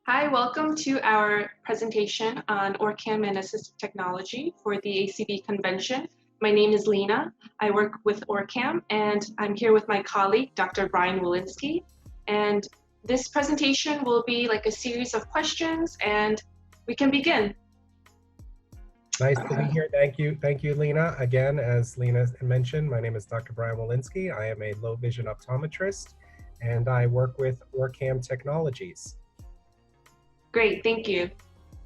Hi, welcome to our presentation on OrCam and assistive technology for the ACB convention. My name is Lena. I work with OrCam and I'm here with my colleague, Dr. Bryan Wolynski. And this presentation will be like a series of questions and we can begin. Nice to be here. Thank you, Lena. Again, as Lena mentioned, my name is Dr. Bryan Wolynski. I am a low vision optometrist and I work with OrCam Technologies. Great, thank you.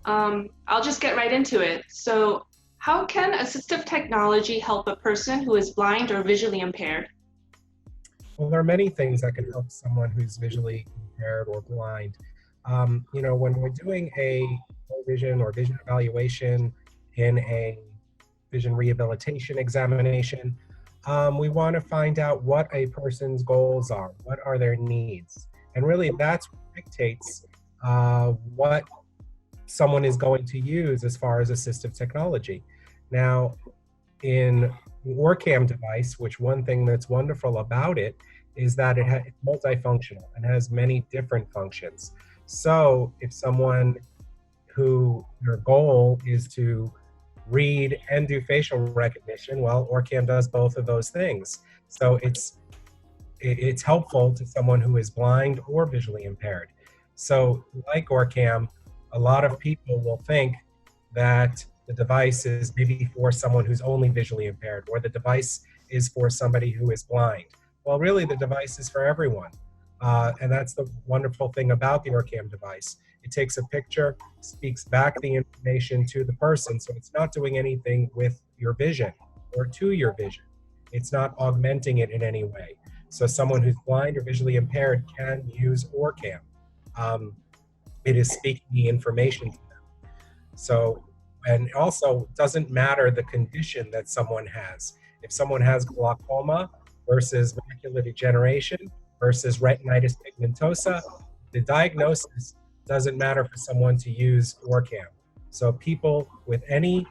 I'll just get right into it. So how can assistive technology help a person who is blind or visually impaired? Well, there are many things that can help someone who's visually impaired or blind. When we're doing a low vision or vision evaluation in a vision rehabilitation examination, we want to find out what a person's goals are, what are their needs. And really that's what dictates what someone is going to use as far as assistive technology. Now, in OrCam device, which one thing that's wonderful about it is that it's multifunctional and has many different functions. So if someone who their goal is to read and do facial recognition, well, OrCam does both of those things. So it's helpful to someone who is blind or visually impaired. So like OrCam, a lot of people will think that the device is maybe for someone who's only visually impaired, or the device is for somebody who is blind. Well, really the device is for everyone. And that's the wonderful thing about the OrCam device. It takes a picture, speaks back the information to the person, so it's not doing anything with your vision or to your vision. It's not augmenting it in any way. So someone who's blind or visually impaired can use OrCam. It is speaking the information to them. So, and also doesn't matter the condition that someone has. If someone has glaucoma versus macular degeneration versus retinitis pigmentosa, the diagnosis doesn't matter for someone to use OrCam. So people with any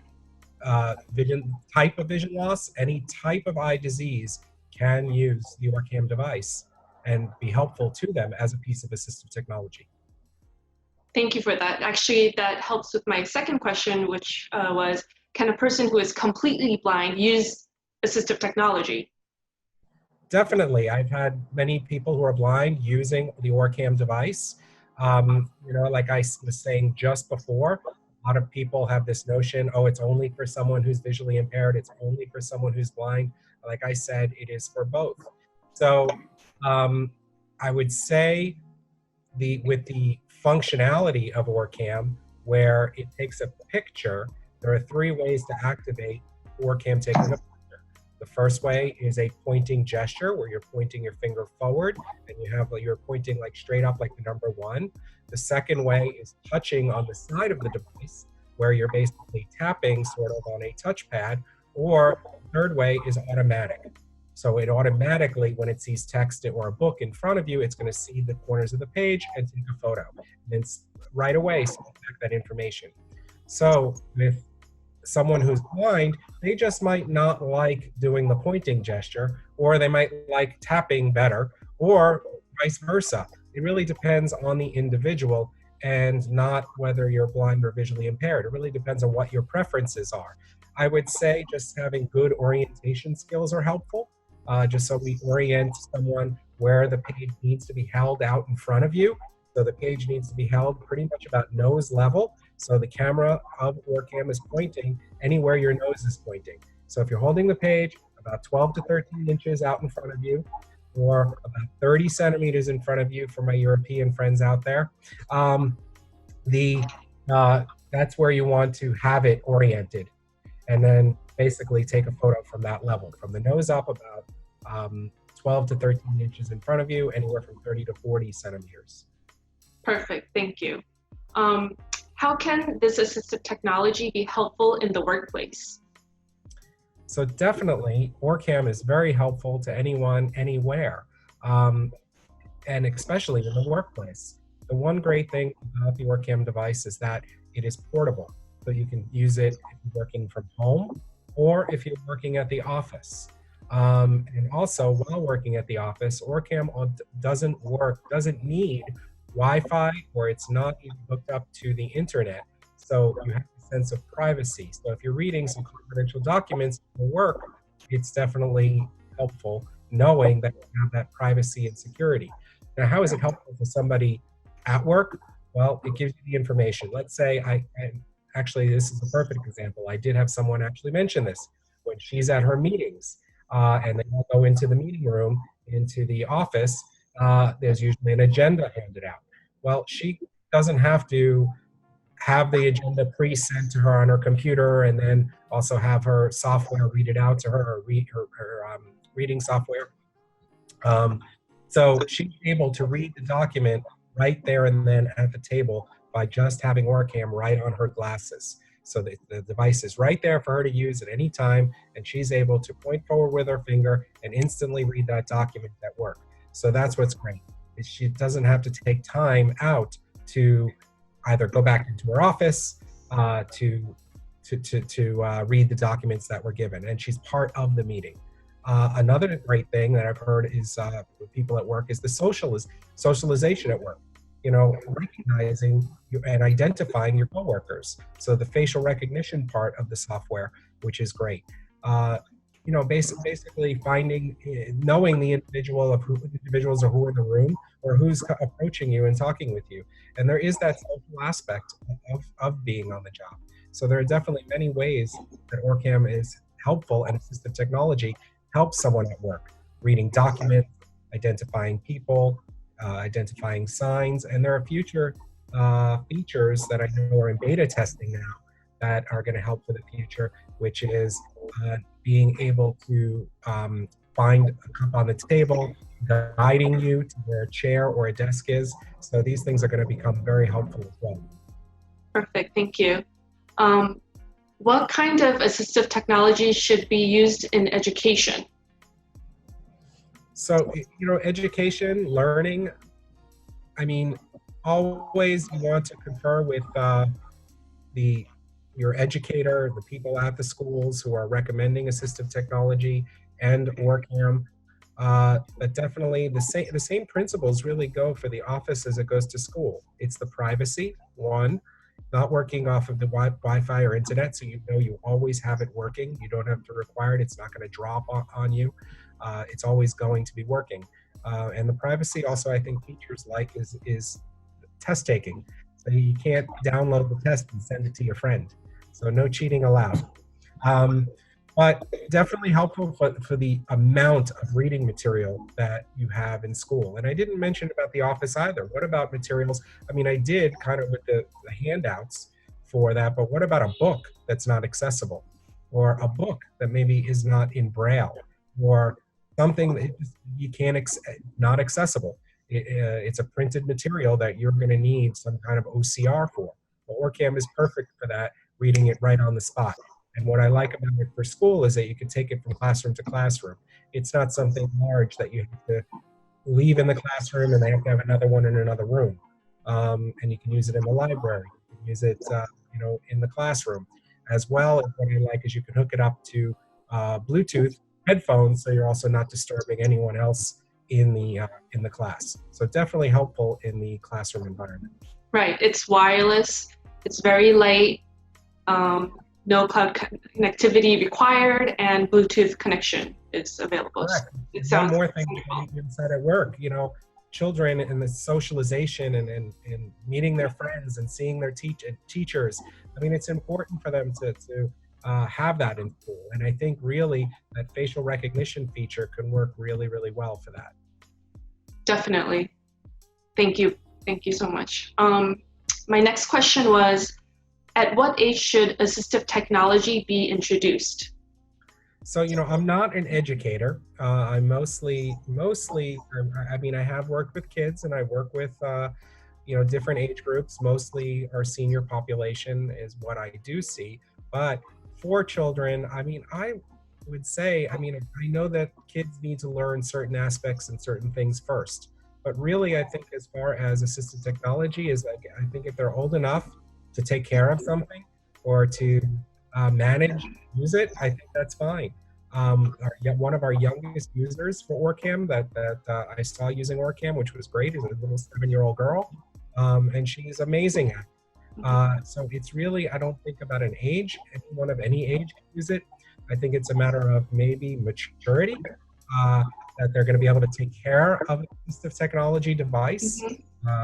type of vision loss, any type of eye disease can use the OrCam device and be helpful to them as a piece of assistive technology. Thank you for that. Actually, that helps with my second question, which was, can a person who is completely blind use assistive technology? Definitely. I've had many people who are blind using the OrCam device. Like I was saying just before, a lot of people have this notion, oh, it's only for someone who's visually impaired, it's only for someone who's blind. Like I said, it is for both. So I would say with the functionality of OrCam, where it takes a picture, there are 3 ways to activate OrCam taking a picture. The first way is a pointing gesture, where you're pointing your finger forward and you're pointing like straight up like the number 1. The second way is touching on the side of the device, where you're basically tapping sort of on a touchpad. Or the third way is automatic. So it automatically, when it sees text or a book in front of you, it's going to see the corners of the page and take a photo. And then right away, send back that information. So with someone who's blind, they just might not like doing the pointing gesture, or they might like tapping better, or vice versa. It really depends on the individual and not whether you're blind or visually impaired. It really depends on what your preferences are. I would say just having good orientation skills are helpful. Just so we orient someone where the page needs to be held out in front of you. So the page needs to be held pretty much about nose level. So the camera of OrCam is pointing anywhere your nose is pointing. So if you're holding the page about 12 to 13 inches out in front of you, or about 30 centimeters in front of you for my European friends out there, that's where you want to have it oriented. And then basically take a photo from that level, from the nose up about 12 to 13 inches in front of you, anywhere from 30 to 40 centimeters. Perfect, thank you. How can this assistive technology be helpful in the workplace? So definitely, OrCam is very helpful to anyone, anywhere, and especially in the workplace. The one great thing about the OrCam device is that it is portable. So you can use it if you're working from home or if you're working at the office. And also, while working at the office, OrCam doesn't need Wi-Fi or it's not even hooked up to the internet. So you have a sense of privacy. So if you're reading some confidential documents for work, it's definitely helpful knowing that you have that privacy and security. Now, how is it helpful for somebody at work? Well, it gives you the information. Let's say actually, this is a perfect example. I did have someone actually mention this when she's at her meetings and they all go into the meeting room, into the office. There's usually an agenda handed out. Well, she doesn't have to have the agenda pre-sent to her on her computer and then also have her software read it out to her or read her reading software. So she's able to read the document right there and then at the table by just having OrCam right on her glasses. So the device is right there for her to use at any time, and she's able to point forward with her finger and instantly read that document at work. So that's what's great. She doesn't have to take time out to either go back into her office to read the documents that were given, and she's part of the meeting. Another great thing that I've heard is with people at work is the socialization at work. You know, recognizing and identifying your coworkers. So the facial recognition part of the software, which is great. You know, basically knowing the individuals are who are in the room or who's approaching you and talking with you. And there is that social aspect of being on the job. So there are definitely many ways that OrCam is helpful, and assistive technology helps someone at work, reading documents, identifying people, identifying signs, and there are future features that I know are in beta testing now that are going to help for the future, which is being able to find a cup on the table, guiding you to where a chair or a desk is. So these things are going to become very helpful as well. Perfect, thank you. What kind of assistive technology should be used in education? So, you know, education, learning, I mean, always you want to confer with your educator, the people at the schools who are recommending assistive technology and OrCam. But definitely the same principles really go for the office as it goes to school. It's the privacy, one, not working off of the Wi-Fi or internet, so you know you always have it working. You don't have to require it. It's not going to drop on you. It's always going to be working. And the privacy also, I think teachers like is test taking. So you can't download the test and send it to your friend. So no cheating allowed. But definitely helpful for the amount of reading material that you have in school. And I didn't mention about the office either. What about materials? I mean, I did kind of with the handouts for that, but what about a book that's not accessible? Or a book that maybe is not in Braille? Or something that you can't, not accessible. It's a printed material that you're going to need some kind of OCR for. Well, OrCam is perfect for that, reading it right on the spot. And what I like about it for school is that you can take it from classroom to classroom. It's not something large that you have to leave in the classroom and they have to have another one in another room. And you can use it in the library. You can use it, you know, in the classroom. As well as what I like is you can hook it up to Bluetooth headphones, so you're also not disturbing anyone else in the class. So definitely helpful in the classroom environment. Right, it's wireless, it's very light, no cloud connectivity required, and Bluetooth connection is available. Correct. It sounds one more thing inside at work, you know, children and the socialization and meeting their friends and seeing their teachers. I mean, it's important for them to have that in school. And I think really that facial recognition feature can work really, really well for that. Definitely. Thank you. Thank you so much. My next question was, at what age should assistive technology be introduced? So, you know, I'm not an educator. I'm mostly, I mean, I have worked with kids and I work with, you know, different age groups. Mostly our senior population is what I do see. But for children, I mean, I would say, I mean, I know that kids need to learn certain aspects and certain things first. But really, I think as far as assistive technology is, like, I think if they're old enough to take care of something or to manage, use it, I think that's fine. One of our youngest users for OrCam that I saw using OrCam, which was great, is a little 7-year-old girl, and she's amazing at it. So it's really, I don't think about an age. Anyone of any age can use it. I think it's a matter of maybe maturity, that they're going to be able to take care of an assistive technology device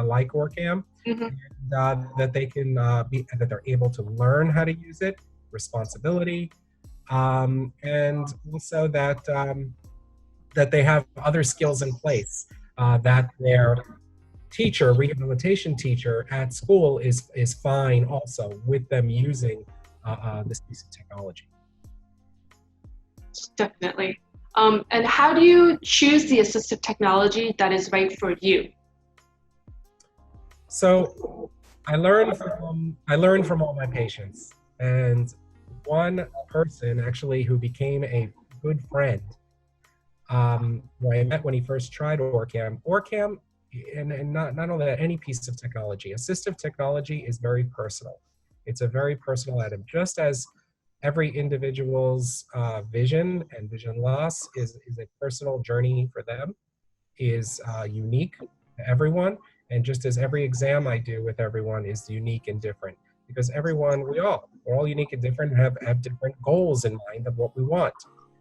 like OrCam, and that they can that they're able to learn how to use it, responsibility, and also that that they have other skills in place, that their teacher, rehabilitation teacher at school is fine also with them using this piece of technology. Definitely. And how do you choose the assistive technology that is right for you? So I learn from all my patients, and one person actually who became a good friend, who I met when he first tried OrCam. OrCam, and not only that, any piece of technology, assistive technology is very personal. It's a very personal item, just as every individual's vision and vision loss is a personal journey for them, is unique to everyone. And just as every exam I do with everyone is unique and different, because we're all unique and different, and have different goals in mind of what we want.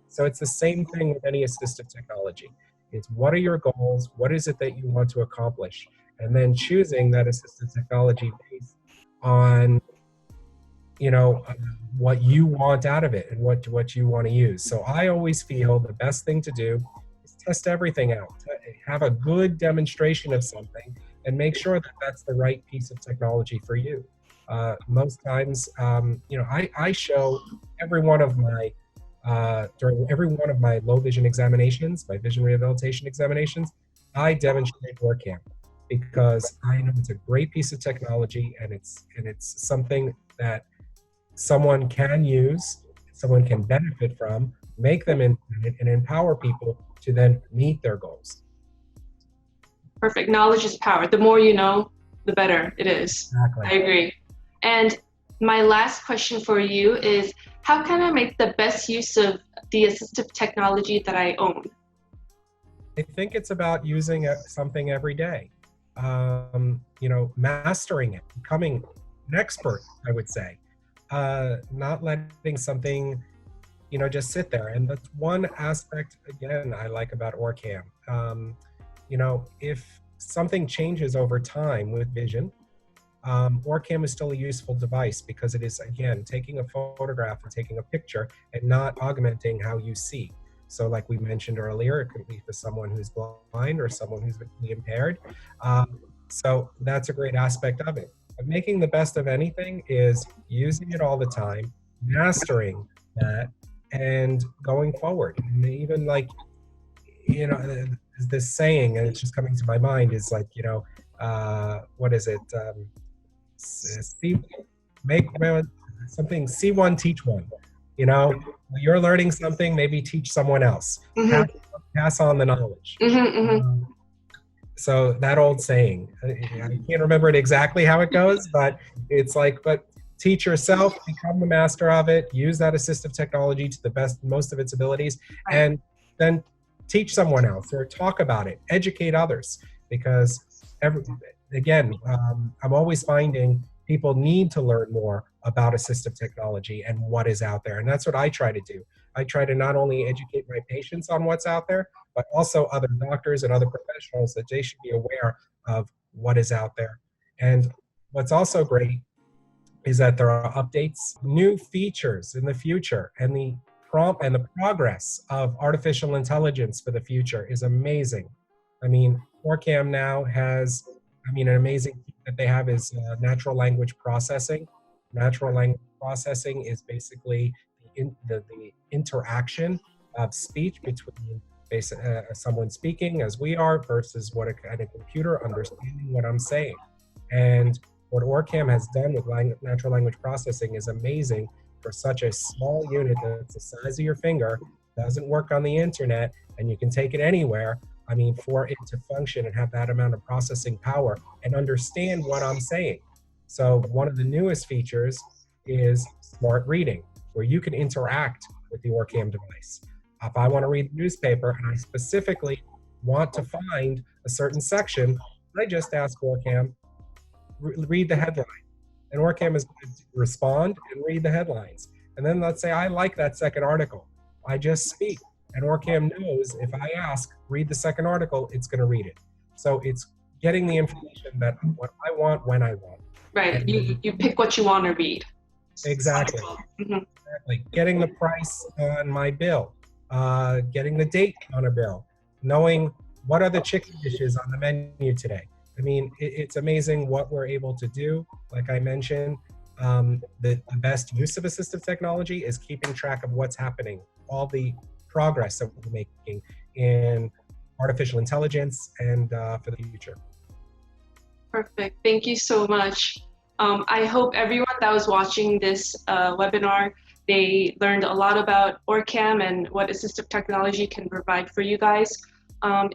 So it's the same thing with any assistive technology. It's what are your goals? What is it that you want to accomplish? And then choosing that assistive technology based on, what you want out of it and what you want to use. So I always feel the best thing to do is test everything out. Have a good demonstration of something and make sure that that's the right piece of technology for you. Most times, I show every one of my during every one of my low vision examinations, my vision rehabilitation examinations, I demonstrate OrCam, because I know it's a great piece of technology, and it's something that someone can use, someone can benefit from, make them independent, and empower people to then meet their goals. Perfect. Knowledge is power. The more you know, the better it is. Exactly. I agree. And my last question for you is, how can I make the best use of the assistive technology that I own? I think it's about using something every day. Mastering it, becoming an expert, I would say. Not letting something, just sit there. And that's one aspect, again, I like about OrCam. If something changes over time with vision, OrCam is still a useful device, because it is, again, taking a photograph and taking a picture and not augmenting how you see. So like we mentioned earlier, it could be for someone who's blind or someone who's visually impaired. So that's a great aspect of it. But making the best of anything is using it all the time, mastering that, and going forward. And even like, this saying, and it's just coming to my mind, is like, what is it? See one, teach one. You're learning something, maybe teach someone else. Pass on the knowledge. So that old saying, I can't remember it exactly how it goes, but it's like, but teach yourself, become the master of it, use that assistive technology to the most of its abilities, and then teach someone else or talk about it, educate others, because I'm always finding people need to learn more about assistive technology and what is out there. And that's what I try to do. I try to not only educate my patients on what's out there, but also other doctors and other professionals, that they should be aware of what is out there. And what's also great is that there are updates, new features in the future, and the progress of artificial intelligence for the future is amazing. I mean, OrCam now has, an amazing thing that they have is natural language processing. Natural language processing is basically the interaction of speech between someone speaking as we are versus what a computer understanding what I'm saying. And what OrCam has done with natural language processing is amazing for such a small unit that's the size of your finger, doesn't work on the internet, and you can take it anywhere. For it to function and have that amount of processing power and understand what I'm saying. So one of the newest features is smart reading, where you can interact with the OrCam device. If I want to read the newspaper and I specifically want to find a certain section, I just ask OrCam, read the headline. And OrCam is going to respond and read the headlines. And then let's say I like that second article. I just speak, and OrCam knows if I ask, read the second article, it's going to read it. So it's getting the information that what I want when I want. Right. You pick what you want to read. Exactly. Exactly. Getting the price on my bill, getting the date on a bill, knowing what are the chicken dishes on the menu today. I mean, it's amazing what we're able to do. Like I mentioned, the best use of assistive technology is keeping track of what's happening, all the progress that we're making in artificial intelligence and for the future. Perfect. Thank you so much. I hope everyone that was watching this webinar, they learned a lot about OrCam and what assistive technology can provide for you guys.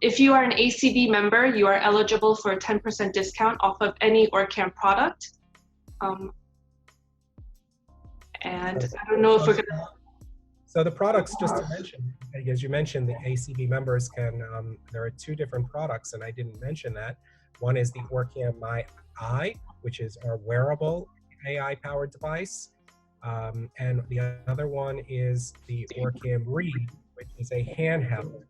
If you are an ACB member, you are eligible for a 10% discount off of any OrCam product. And I don't know if we're gonna... So the products, just to mention, as you mentioned, the ACB members can, there are 2 different products, and I didn't mention that. One is the OrCam My Eye, which is our wearable AI-powered device. And the other one is the OrCam Read, which is a handheld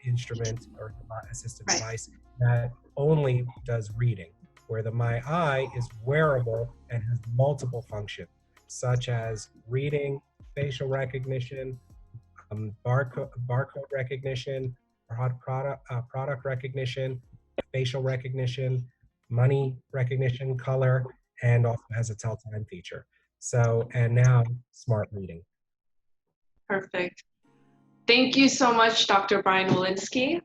instrument or assistive device that only does reading, where the My Eye is wearable and has multiple functions, such as reading, facial recognition, barcode recognition, product recognition, facial recognition, money recognition, color, and also has a tell time feature. So, and now smart reading. Perfect. Thank you so much, Dr. Bryan Wolynski.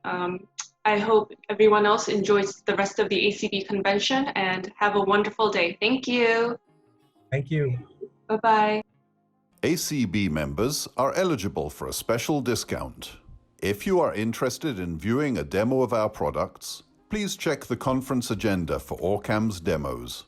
I hope everyone else enjoys the rest of the ACB convention and have a wonderful day. Thank you. Thank you. Bye-bye. ACB members are eligible for a special discount. If you are interested in viewing a demo of our products, please check the conference agenda for OrCam's demos.